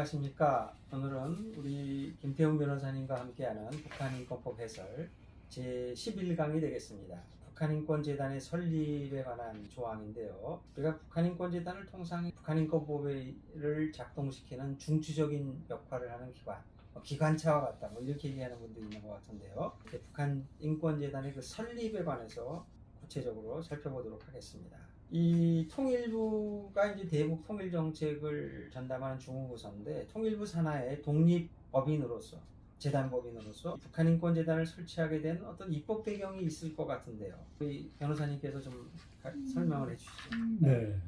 안녕하십니까. 오늘은 우리 김태훈 변호사님과 함께하는 북한인권법 해설 제11강이 되겠습니다. 북한인권재단의 설립에 관한 조항인데요. 우리가 북한인권재단을 통상 북한인권법을 작동시키는 중추적인 역할을 하는 기관차와 같다, 이렇게 얘기하는 분도 있는 것 같은데요. 북한인권재단의 그 설립에 관해서 구체적으로 살펴보도록 하겠습니다. 이 통일부가 이제 대북 통일 정책을 전담하는 중후부서인데, 통일부 산하의 독립법인으로서, 재단법인으로서 북한인권재단을 설치하게 된 어떤 입법 배경이 있을 것 같은데요. 우리 변호사님께서 좀 설명을 해주시죠. 네,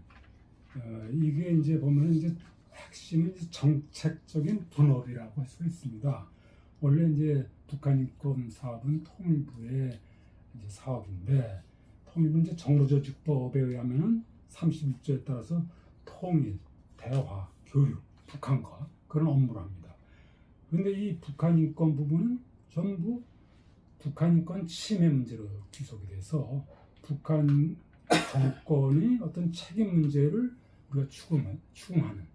이게 이제 보면 이제 핵심은 이제 정책적인 분업이라고 할 수가 있습니다. 원래 이제 북한인권 사업은 통일부의 이제 사업인데, 통일부 이제 정부조직법에 의하면은 31조에 따라서 통일, 대화, 교육, 북한과 그런 업무를 합니다. 그런데 이 북한인권 부분은 전부 북한인권 침해 문제로 귀속이 돼서 북한 정권의 어떤 책임 문제를 우리가 추궁하는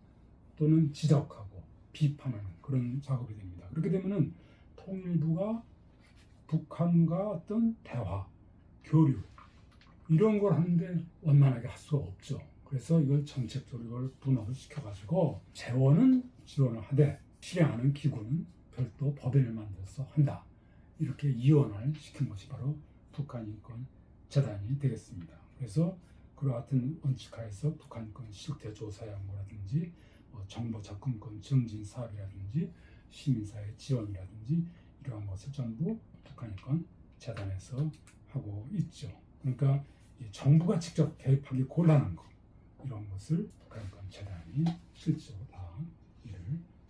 또는 지적하고 비판하는 그런 작업이 됩니다. 그렇게 되면은 통일부가 북한과 어떤 대화, 교류 이런 걸 하는데 원만하게 할 수가 없죠. 그래서 이걸 정책적으로 이걸 분업을 시켜가지고 재원은 지원을 하되 실행하는 기구는 별도 법인을 만들어서 한다. 이렇게 이원을 시킨 것이 바로 북한인권재단이 되겠습니다. 그래서 그와 같은 원칙하에서 북한인권 실태조사 연구라든지 정보 접근권 증진 사업이라든지 시민사회 지원이라든지 이러한 것을 전부 북한인권재단에서 하고 있죠. 그러니까 정부가 직접 개입하기 곤란한 것, 이런 것을 북한인권재단이 실제로 다 일을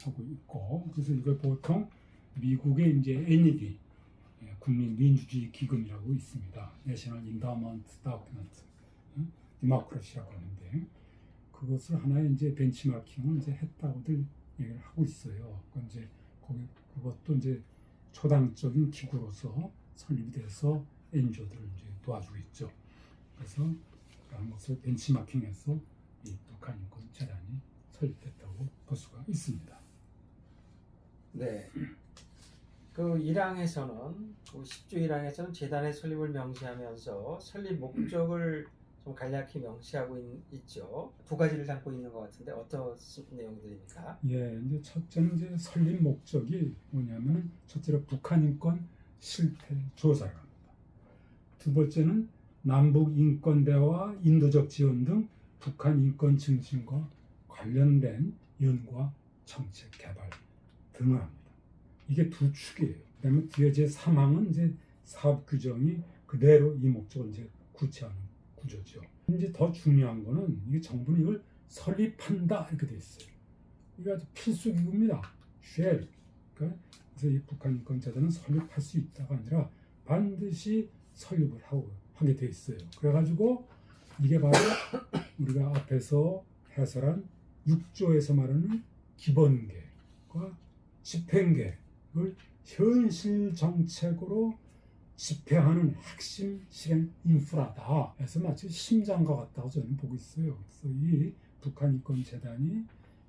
하고 있고, 그래서 이걸 보통 미국의 이제 NED, 국민민주주의 기금이라고 있습니다. National Endowment Document, 디모크라시라고 하는데, 그것을 하나의 이제 벤치마킹을 이제 했다고들 얘기를 하고 있어요. 이제 그것도 이제 초당적인 기구로서 설립이 돼서 NGO들을 이제 도와주고 있죠. 그래서 그런 것을 벤치마킹해서 이 북한인권재단이 설립됐다고 볼 수가 있습니다. 네. 그 1항에서는, 그 10조 1항에서는 재단의 설립을 명시하면서 설립 목적을 좀 간략히 명시하고 있죠. 두 가지를 담고 있는 것 같은데 어떤 내용들입니까? 예, 이제 첫째는 이제 설립 목적이 뭐냐면은 첫째로 북한인권 실태 조사를 합니다. 두 번째는 남북 인권 대화, 인도적 지원 등 북한 인권 증진과 관련된 연구와 정책 개발 등을 합니다. 이게 두 축이에요. 그다음에 뒤에 제 3항은 이제 사업 규정이 그대로 이 목적을 이제 구체화하는 구조죠. 이제 더 중요한 거는 이게 정부는 이걸 설립한다 이렇게 돼 있어요. 이게 아주 필수 기구입니다. 그래서 이 북한인권재단은 설립할 수 있다가 아니라 반드시 설립을 하게 돼 있어요. 그래가지고 이게 바로 우리가 앞에서 해설한 6조에서 말하는 기본계획과 집행계획을 현실 정책으로 집행하는 핵심 실행 인프라다. 그래서 마치 심장과 같다고 저는 보고 있어요. 그래서 이 북한인권재단이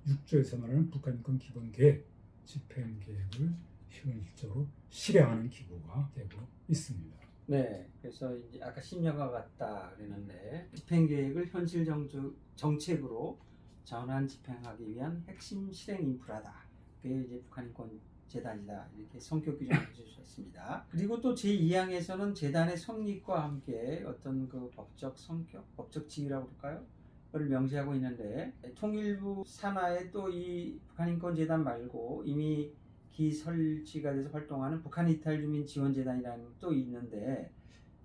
6조에서 말하는 북한인권 기본계획, 집행계획을 현실적으로 실행하는 기구가 되고 있습니다. 네, 그래서 이제 아까 심장과 같다 그랬는데, 집행계획을 현실 정책으로 전환 집행하기 위한 핵심 실행 인프라다. 그게 이제 북한인권재단이다, 이렇게 성격 규정을 해주셨습니다. 그리고 또 제2항에서는 재단의 성립과 함께 어떤 그 법적 성격, 법적 지위라고 할까요? 를 명시하고 있는데, 통일부 산하에 또 이 북한인권재단 말고 이미 기설치가 돼서 활동하는 북한이탈주민지원재단이라는 것도 있는데,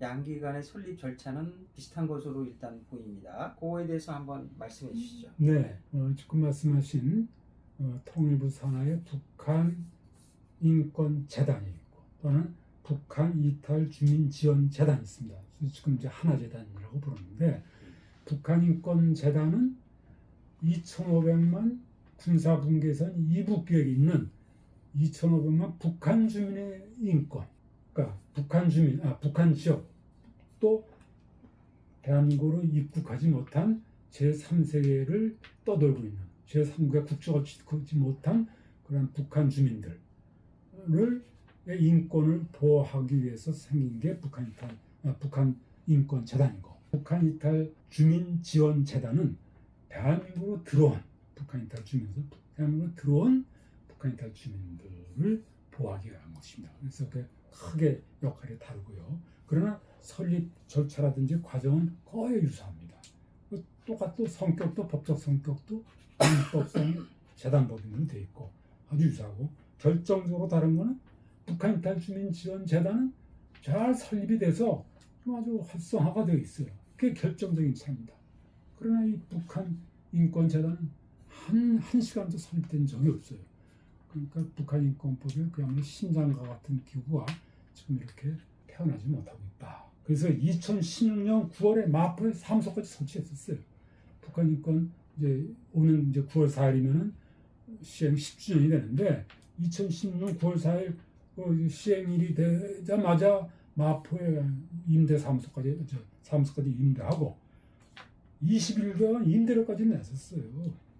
양기간의 설립 절차는 비슷한 것으로 일단 보입니다. 그거에 대해서 한번 말씀해 주시죠. 네, 지금 말씀하신 통일부 산하에 북한인권재단이 있고 또는 북한이탈주민지원재단이 있습니다. 지금 이제 하나재단이라고 부르는데, 북한인권재단은 2,500만 군사분계선 이북구역에 있는 2,500만 북한 주민의 인권, 그러니까 북한 지역, 또 대한민국으로 입국하지 못한 제3세계를 떠돌고 있는 제3국의 국적을 취득하지 못한 그런 북한 주민들을 인권을 보호하기 위해서 생긴 게 북한 인권 재단이고, 북한 이탈 주민 지원 재단은 대한민국으로 들어온 북한 이탈 주민들을 보호하기 위한 것입니다. 그래서 크게 역할이 다르고요. 그러나 설립 절차라든지 과정은 거의 유사합니다. 똑같도 성격도 법적 성격도 민법상 재단법인으로 되어 있고 아주 유사하고, 결정적으로 다른 것은 북한 이탈 주민 지원 재단은 잘 설립이 돼서 아주 활성화가 되어 있어요. 그게 결정적인 차이입니다. 그러나 이 북한 인권 재단은 한 시간도 설립된 적이 없어요. 그러니까 북한 인권법이 그야말로 심장과 같은 기구가 지금 이렇게 태어나지 못하고 있다. 그래서 2016년 9월에 마포에 사무소까지 설치했었어요. 북한 인권 이제 오는 이제 9월 4일이면은 시행 10주년이 되는데, 2016년 9월 4일 시행일이 되자마자 마포에 임대 사무소까지 임대하고 20일간 임대료까지 냈었어요.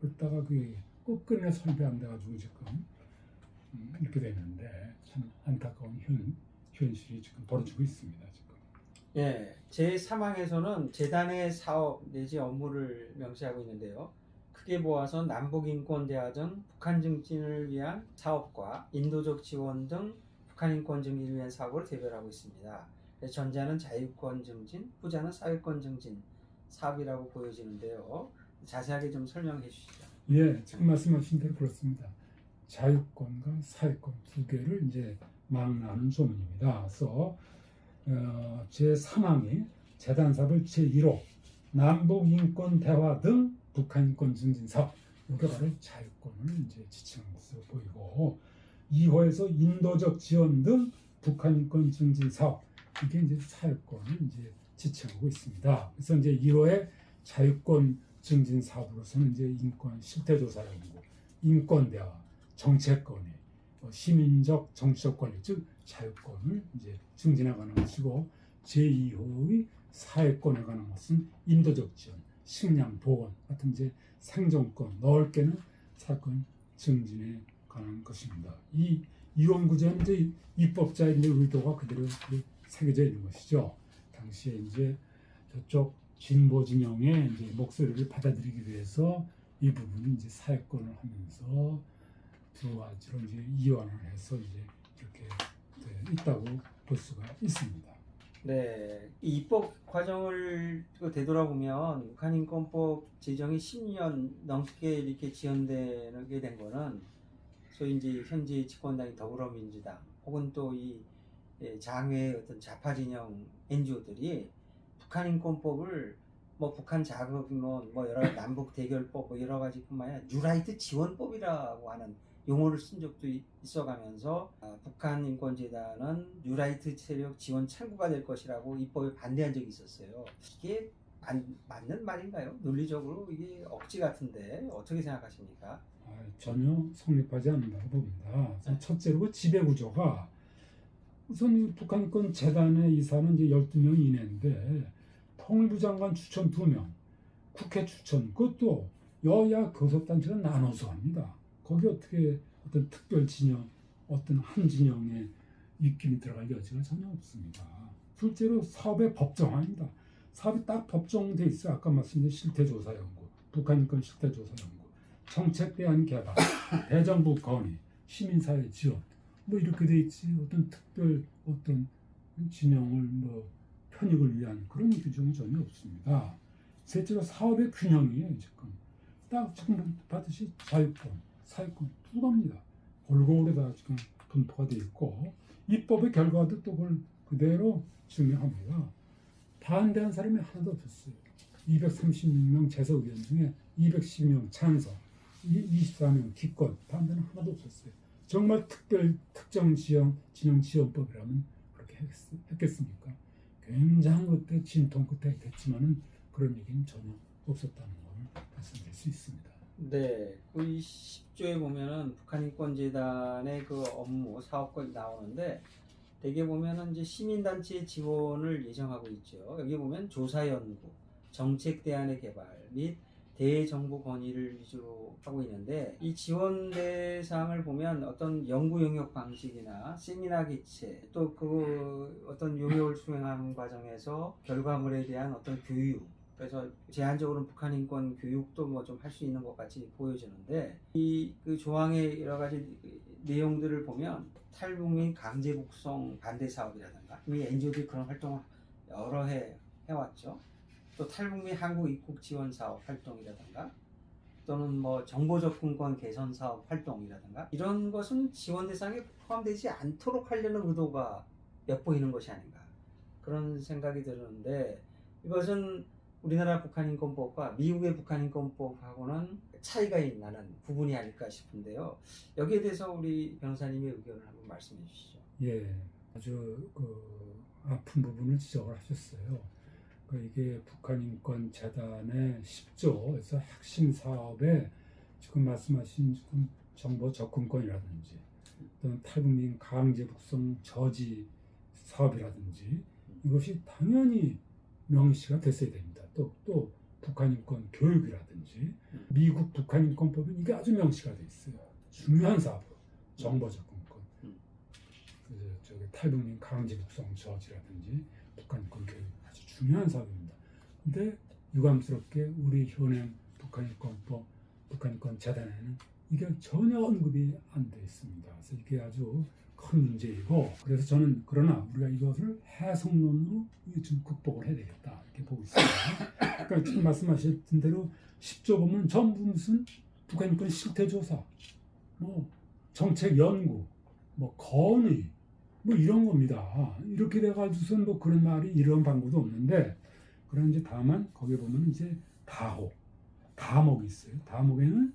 그러다가 그게 끝끝내 설비 안 돼가지고 지금 이렇게 되는데, 참 안타까운 현실이 지금 벌어지고 있습니다. 지금. 예, 제3항에서는 재단의 사업 내지 업무를 명시하고 있는데요. 크게 모아서 남북인권대화 등 북한 증진을 위한 사업과 인도적 지원 등 북한 인권 증진을 위한 사업을 대별하고 있습니다. 전자는 자유권 증진, 후자는 사회권 증진 사업이라고 보여지는데요. 자세하게 좀 설명해 주시죠. 예, 지금 말씀하신 대로 그렇습니다. 자유권과 사회권 두 개를 이제 망라하는 조문입니다. 그래서 제3항이 재단 사업을 제1호 남북 인권 대화 등 북한 인권 증진 사업, 이게 바로 자유권을 이제 지칭한 것으로 보이고, 2호에서 인도적 지원 등 북한 인권 증진 사업, 이게 이제 사회권을 이제 지칭하고 있습니다. 그래서 이제 1호의 자유권 증진 사업으로서는 이제 인권 실태조사 연구, 인권 대화, 정책권위, 시민적 정치적 권리, 즉 자유권을 이제 증진해 가는 것이고, 제2호의 사회권에 관한 것은 인도적 지원, 식량 보건 같은 이제 생존권, 넓게는 사건 증진에 관한 것입니다. 이 이원 구제는 이제 입법자의 이제 의도가 그대로 새겨져 있는 것이죠. 당시에 이제 저쪽 진보 진영의 이제 목소리를 받아들이기 위해서 이 부분이 이제 사회권을 하면서 두 가지로 이제 이완을 해서 이제 이렇게 있다고 볼 수가 있습니다. 네, 이 입법 과정을 되돌아보면 북한인권법 제정이 10년 넘게 이렇게 지연되게 된 거는 소위 이제 현재 집권당인 더불어민주당 혹은 또 이 장외의 어떤 좌파 진영 NGO들이 북한인권법을 뭐 북한 자금론, 뭐 여러 남북 대결법, 뭐 여러 가지뿐만 아니라 뉴라이트 지원법이라고 하는 용어를 쓴 적도 있어가면서 북한 인권재단은 뉴라이트 세력 지원 창구가 될 것이라고 입법에 반대한 적이 있었어요. 이게 맞는 말인가요? 논리적으로 이게 억지 같은데 어떻게 생각하십니까? 전혀 성립하지 않는다고 봅니다. 첫째로 지배구조가, 우선 북한 인권 재단의 이사는 이제 12명 이내인데 통일부 장관 추천 2명, 국회 추천, 그것도 여야 교섭단체가 나눠서 합니다. 거기 어떻게 어떤 특별 진영, 어떤 한 진영의 입김이 들어갈 여지가 전혀 없습니다. 둘째로 사업의 법정화입니다. 사업이 딱 법정돼 있어요. 아까 말씀드린 실태조사 연구, 북한 인권 실태조사 연구, 정책 대안 개발, 대정부 건의, 시민사회 지원, 뭐 이렇게 돼 있지 어떤 특별 어떤 진영을 뭐 편익을 위한 그런 규정이 전혀 없습니다. 셋째로 사업의 균형이에요. 지금 봤듯이 자유권, 사회권 두 가지입니다. 골고루 다 지금 분포가 되어 있고, 입법의 결과도 또 그걸 그대로 증명합니다. 반대한 사람이 하나도 없었어요. 236명 재소의원 중에 212명 찬성, 24명 기권, 반대는 하나도 없었어요. 정말 특정 진영 지원법이라면 그렇게 했겠습니까? 굉장한 것들 진통 끝에 됐지만은 그런 얘기는 전혀 없었다는 걸 말씀드릴 수 있습니다. 네, 그 10조에 보면은 북한인권재단의 그 업무 사업권이 나오는데, 대개 보면은 이제 시민단체 지원을 예정하고 있죠. 여기 보면 조사연구, 정책 대안의 개발 및 대정부 건의를 위주로 하고 있는데 이 지원 대상을 보면 어떤 연구 영역 방식이나 세미나 개최 또 그 어떤 요령을 수행하는 과정에서 결과물에 대한 어떤 교육 그래서 제한적으로 북한 인권 교육도 뭐 좀 할 수 있는 것 같이 보여지는데 이 그 조항의 여러 가지 내용들을 보면 탈북민 강제 북송 반대 사업이라든가 이미 NGO들이 그런 활동을 여러 해 해왔죠. 또 탈북민 한국 입국 지원 사업 활동이라든가 또는 뭐 정보 접근권 개선 사업 활동이라든가 이런 것은 지원 대상에 포함되지 않도록 하려는 의도가 엿보이는 것이 아닌가 그런 생각이 드는데 이것은 우리나라 북한인권법과 미국의 북한인권법하고는 차이가 나는 부분이 아닐까 싶은데요. 여기에 대해서 우리 변호사님의 의견을 한번 말씀해 주시죠. 예, 아주 아픈 부분을 지적을 하셨어요. 이게 북한인권재단의 10조에서 핵심 사업에 지금 말씀하신 지금 정보 접근권이라든지 또는 탈북민 강제 북송 저지 사업이라든지 이것이 당연히 명시가 됐어야 됩니다. 또 북한인권 교육이라든지 미국 북한인권법은 이게 아주 명시가 돼 있어요. 중요한 사업으로 정보 접근권, 저기 탈북민 강제 북송 저지라든지 북한인권 교육 아주 중요한 사업입니다. 근데 유감스럽게 우리 현행 북한인권법, 북한인권 재단에는 이게 전혀 언급이 안 돼 있습니다. 그래서 이게 아주 큰 문제이고 그래서 저는 그러나 우리가 이것을 해석론으로 좀 극복을 해야 되겠다 이렇게 보고 있습니다. 그러니까 지금 말씀하신 대로 10조 보면 전부 무슨 북한인권 실태조사, 뭐 정책 연구, 뭐 건의 뭐 이런 겁니다. 이렇게 돼가지고선 뭐 그런 말이 이런 방법도 없는데 그런 이제 다만 거기에 보면 이제 다목이 있어요. 다목에는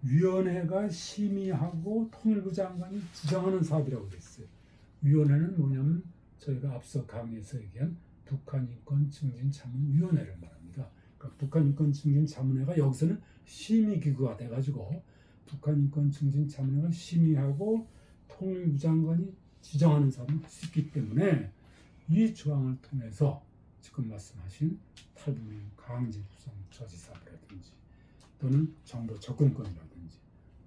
위원회가 심의하고 통일부 장관이 지정하는 사업이라고 되어 있어요. 위원회는 뭐냐면 저희가 앞서 강의에서 얘기한 북한인권증진자문위원회를 말합니다. 그러니까 북한인권증진자문회가 여기서는 심의기구가 돼가지고 북한인권증진자문회가 심의하고 통일부 장관이 지정하는 사업을 할 수 있기 때문에 이 조항을 통해서 지금 말씀하신 탈북민 강제 북송 저지 사업이라든지 또는 정보 접근권이라든지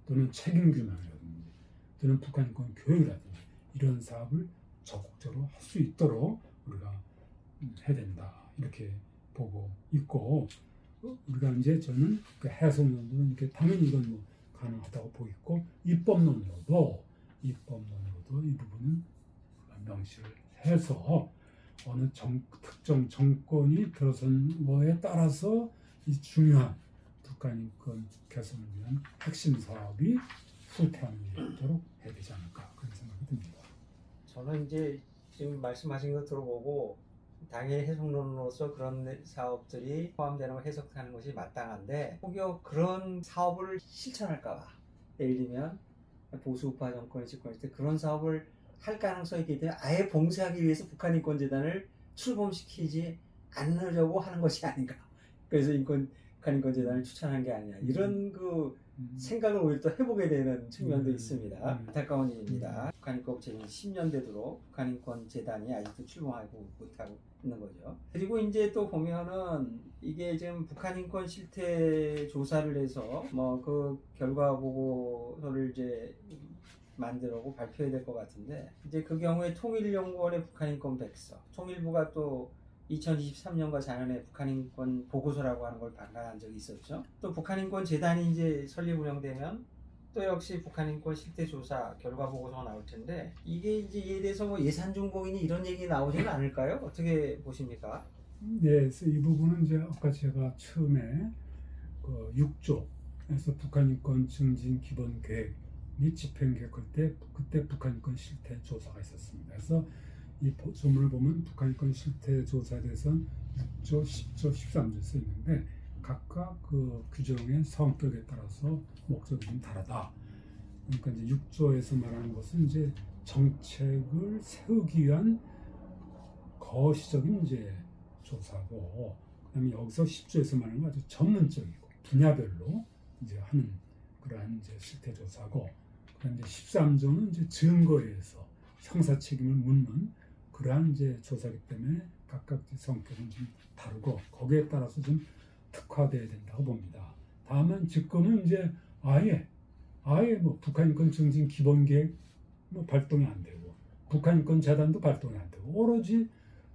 또는 책임 규명이라든지 또는 북한인권 교육이라든지 이런 사업을 적극적으로 할 수 있도록 우리가 해야 된다 이렇게 보고 있고 우리가 이제 저는 그 해석론으로는 이렇게 당연히 이건 뭐 가능하다고 보고 있고 입법론으로도 이 부분은 명시를 해서 어느 특정 정권이 들어선 거에 따라서 이 중요한 북한인권 개선을 위한 핵심 사업이 후퇴하는 게 있도록 해야 되지 않을까 그런 생각이 듭니다. 저는 이제 지금 말씀하신 거 들어보고 당연히 해석론으로서 그런 사업들이 포함되는 걸 해석하는 것이 마땅한데 혹여 그런 사업을 실천할까 봐 예를 들면 보수우파 정권이 집권했을 때 그런 사업을 할 가능성이 있기 때문에 아예 봉쇄하기 위해서 북한인권재단을 출범시키지 않으려고 하는 것이 아닌가. 그래서 북한인권재단을 추천한 게 아니야. 이런 그 생각을 오히려 또 해보게 되는 측면도 있습니다. 안타까운 일입니다. 북한인권 제인 10년 되도록 북한인권재단이 아직도 출범하고 못하고 있는 거죠. 그리고 이제 또 보면은 이게 지금 북한인권 실태 조사를 해서 뭐 그 결과 보고서를 이제 만들고 발표해야 될 것 같은데 이제 그 경우에 통일연구원의 북한인권 백서, 통일부가 또 2023년과 4년에 북한인권 보고서라고 하는 걸 발간한 적이 있었죠. 또 북한인권 재단이 이제 설립 운영되면 또 역시 북한인권 실태조사 결과 보고서가 나올 텐데 이게 이제 이에 대해서 뭐 예산 준공이니 이런 얘기 나오지는 않을까요? 어떻게 보십니까? 네, 그래서 이 부분은 이제 아까 제가 처음에 그 6조에서 북한인권 증진 기본 계획 및 집행 계획할 때 그때 북한인권 실태 조사가 있었습니다. 그래서 이 조문을 보면 북한인권 실태 조사에 대해서는 6조, 10조, 13조 써 있는데 각각 그 규정의 성격에 따라서 목적이 좀 다르다. 그러니까 이제 6조에서 말하는 것은 이제 정책을 세우기 위한 거시적인 이제 조사고, 그다음에 여기서 10조에서 말하는 건 아주 전문적이고 분야별로 이제 하는 그러한 이제 실태 조사고, 그다음에 이제 13조는 이제 증거에 의해서 형사 책임을 묻는 그러한 이제 조사이기 때문에 각각 성격은 좀 다르고 거기에 따라서 좀 특화돼야 된다고 봅니다. 다만 지금은 이제 아예 뭐 북한인권 증진 기본계획 뭐 발동이 안 되고 북한인권 재단도 발동이 안 되고 오로지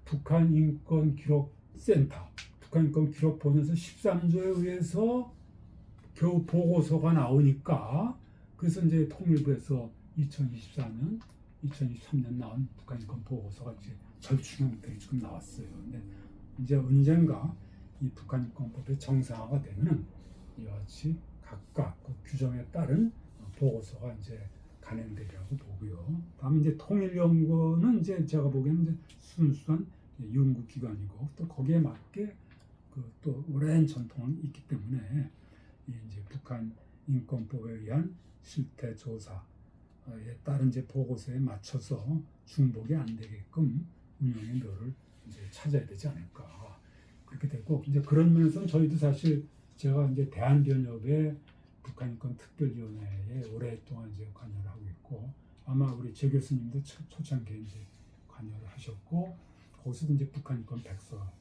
북한인권기록센터, 북한인권기록본에서 13조에 의해서 겨우 보고서가 나오니까 그래서 이제 통일부에서 2024년, 2023년 나온 북한인권 보고서가 이제 절충 형태로 지금 나왔어요. 근데 이제 언젠가 이 북한인권법의 정상화가 되면은 이와 같이 각각 그 규정에 따른 보고서가 이제 간행되리라고 보고요. 다음 이제 통일연구원은 이제 제가 보기에는 이제 순수한 연구기관이고 또 거기에 맞게 그 또 오랜 전통이 있기 때문에 이제 북한 인권법에 의한 실태 조사에 따른 이제 보고서에 맞춰서 중복이 안 되게끔 운영의 묘를 이제 찾아야 되지 않을까 그렇게 되고 이제 그런 면에서는 저희도 사실 제가 이제 대한변협의 북한인권 특별위원회에 오랫동안 이제 관여를 하고 있고 아마 우리 제 교수님도 초창기에 이제 관여를 하셨고 거기서도 이제 북한인권 백서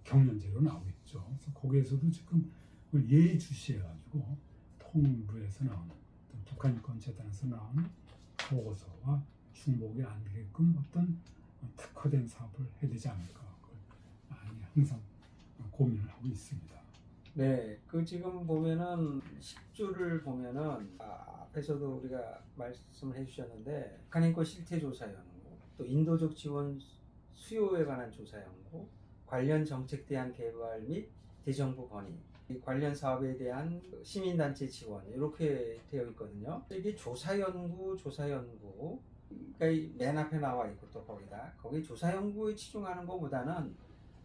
경연제로 나오고 있죠. 그래서 거기에서도 지금 그걸 예의주시해가지고 통일부에서 나오는 북한인권재단에서 나오는 보고서와 중복이 안 되게끔 어떤 특화된 사업을 해야 되지 않을까 그걸 많이 항상 고민을 하고 있습니다. 네, 그 지금 보면은 10조를 보면은 앞에서도 우리가 말씀을 해주셨는데 북한인권 실태조사연구, 또 인도적 지원 수요에 관한 조사연구, 관련 정책 대안 개발 및 대정부 건의, 이 관련 사업에 대한 시민단체 지원 이렇게 되어 있거든요. 이게 조사연구, 그러니까 맨 앞에 나와 있고 또 거기 조사연구에 치중하는 것보다는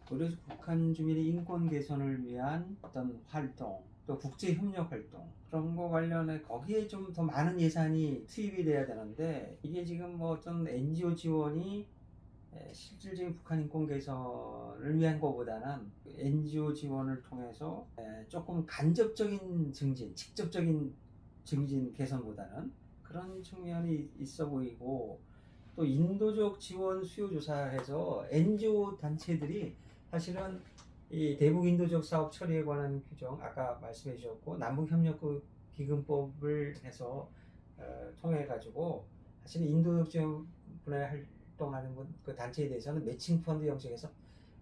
그래서 북한 주민의 인권 개선을 위한 어떤 활동, 또 국제 협력 활동 그런 거 관련해 거기에 좀 더 많은 예산이 투입이 돼야 되는데 이게 지금 뭐 어떤 NGO 지원이 실질적인 북한 인권 개선을 위한 것보다는 NGO 지원을 통해서 조금 간접적인 증진, 직접적인 증진 개선보다는 그런 측면이 있어 보이고 또 인도적 지원 수요 조사해서 NGO 단체들이 사실은 이 대북 인도적 사업 처리에 관한 규정 아까 말씀해 주셨고 남북협력기금법을 해서 통해 가지고 사실 인도적 지원 분야에 활동하는 그 단체에 대해서는 매칭 펀드 형식에서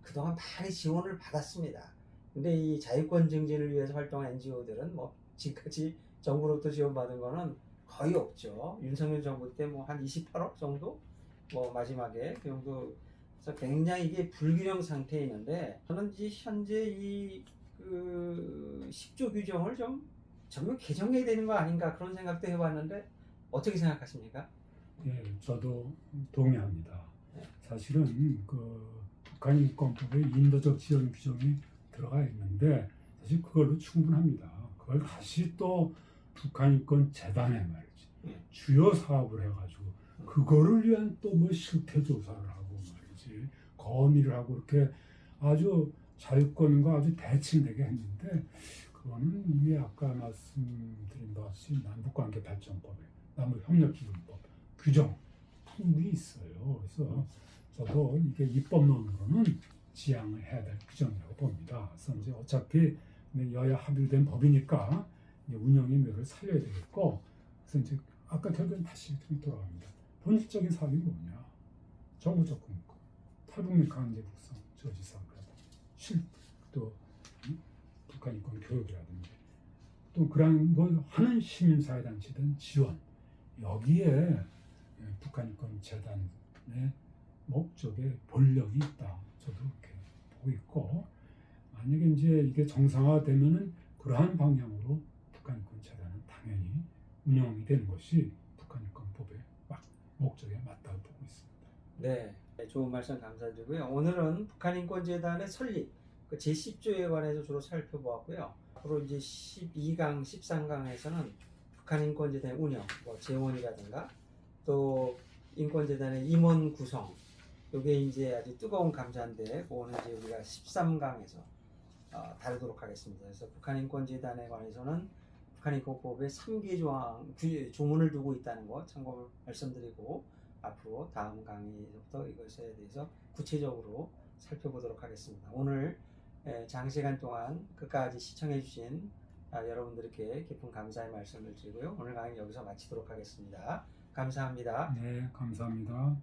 그동안 많이 지원을 받았습니다. 근데 이 자유권 증진을 위해서 활동한 NGO들은 뭐 지금까지 정부로부터 지원받은 거는 거의 없죠. 윤석열 정부 때 뭐 한 28억 정도 뭐 마지막에 그 정도. 그래서 굉장히 이게 불균형 상태에 있는데 저는 이제 현재 그 10조 규정을 좀 전면 개정해야 되는 거 아닌가 그런 생각도 해봤는데 어떻게 생각하십니까? 예, 저도 동의합니다. 네. 사실은 그 북한인권법에 인도적 지원 규정이 들어가 있는데 사실 그걸로 충분합니다. 그걸 다시 또 북한인권 재단에 말이지 주요 사업을 해가지고 그거를 위한 또 뭐 실태 조사를 하고 말이지 건의를 하고 이렇게 아주 자유권과 아주 대칭되게 했는데 그거는 이미 아까 말씀드린 것 같이 남북관계 발전법에 남북협력기금법 규정 충분히 있어요. 그래서 저도 이게 입법론으로는 지향을 해야 될 규정이라고 봅니다. 그래서 이제 어차피 여야 합의된 법이니까 이제 운영의 묘를 살려야 되겠고, 그래서 이제 아까 결국엔 다시 돌아갑니다. 본질적인 사업이 뭐냐? 정부적 공권, 탈북민 강제 북송, 저지 사업이라든지, 또 북한 인권 교육이라든지, 또 그런 걸 하는 시민사회단체든 지원, 여기에 북한인권 재단의 목적에 본력이 있다. 저도 그렇게 보고 있고 만약에 이제 이게 정상화되면은 그러한 방향으로 북한인권 재단은 당연히 운영이 되는 것이 북한인권법의 목적에 맞다고 보고 있습니다. 네, 좋은 말씀 감사드리고요. 오늘은 북한인권재단의 설립 그 제10조에 관해서 주로 살펴보았고요. 앞으로 이제 12강, 13강에서는 북한인권재단의 운영, 뭐 재원이라든가 또 인권재단의 임원 구성, 이게 이제 아주 뜨거운 감자인데 그거는 이제 우리가 13강에서 다루도록 하겠습니다. 그래서 북한인권재단에 관해서는 북한인권법에 3개 조문을 두고 있다는 거 참고 말씀드리고 앞으로 다음 강의부터 이것에 대해서 구체적으로 살펴보도록 하겠습니다. 오늘 장시간 동안 끝까지 시청해 주신 여러분들께 깊은 감사의 말씀을 드리고요. 오늘 강의 여기서 마치도록 하겠습니다. 감사합니다. 네, 감사합니다.